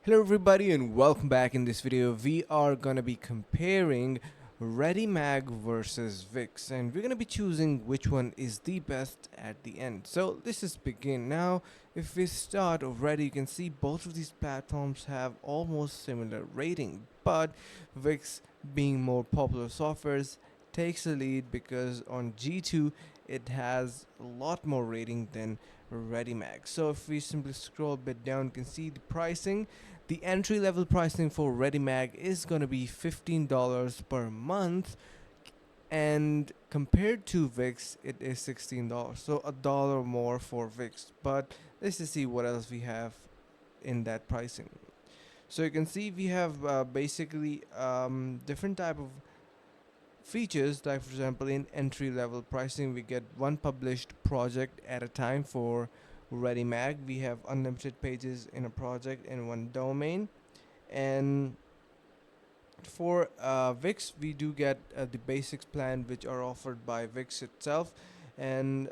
Hello everybody and welcome back. In this video we are gonna be comparing Readymag versus Wix, and we're gonna be choosing which one is the best at the end. So let's just begin. Now if we start already, you can see both of these platforms have almost similar rating, but Wix, being more popular softwares, takes the lead because on G2 it has a lot more rating than Readymag. So if we simply scroll a bit down, you can see the pricing. The entry level pricing for Readymag is going to be $15 per month, and compared to Wix, it is $16. So a dollar more for Wix. But let's just see what else we have in that pricing. So you can see we have basically different type of features. Like for example, in entry level pricing, we get one published project at a time. For Readymag, we have unlimited pages in a project in one domain. And for Wix, we do get the basics plan, which are offered by Wix itself. And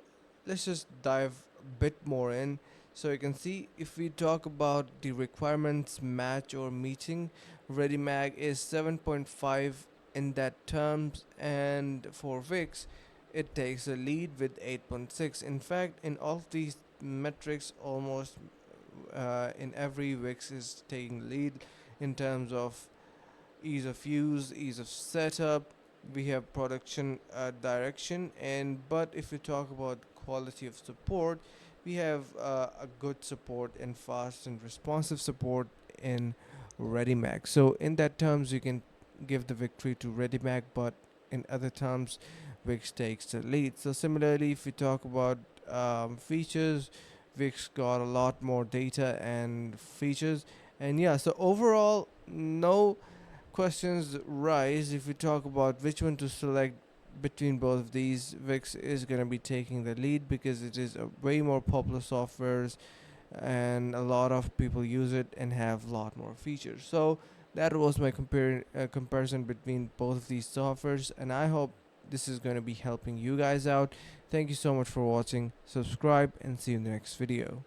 let's just dive a bit more in. So you can see, if we talk about the requirements match or meeting, Readymag is 7.5 in that terms, and for Wix it takes a lead with 8.6. In fact, in all of these metrics, almost in every, Wix is taking lead in terms of ease of use, ease of setup. We have production direction, and but if we talk about quality of support, we have a good support and fast and responsive support in Readymag. So in that terms, you can give the victory to Readymag, but in other terms, Wix takes the lead. So similarly, if we talk about features, Wix got a lot more data and features, and yeah. So overall, no questions rise. If we talk about which one to select between both of these, Wix is going to be taking the lead because it is a way more popular softwares, and a lot of people use it and have a lot more features. So that was my comparison between both of these softwares, and I hope this is going to be helping you guys out. Thank you so much for watching. Subscribe and see you in the next video.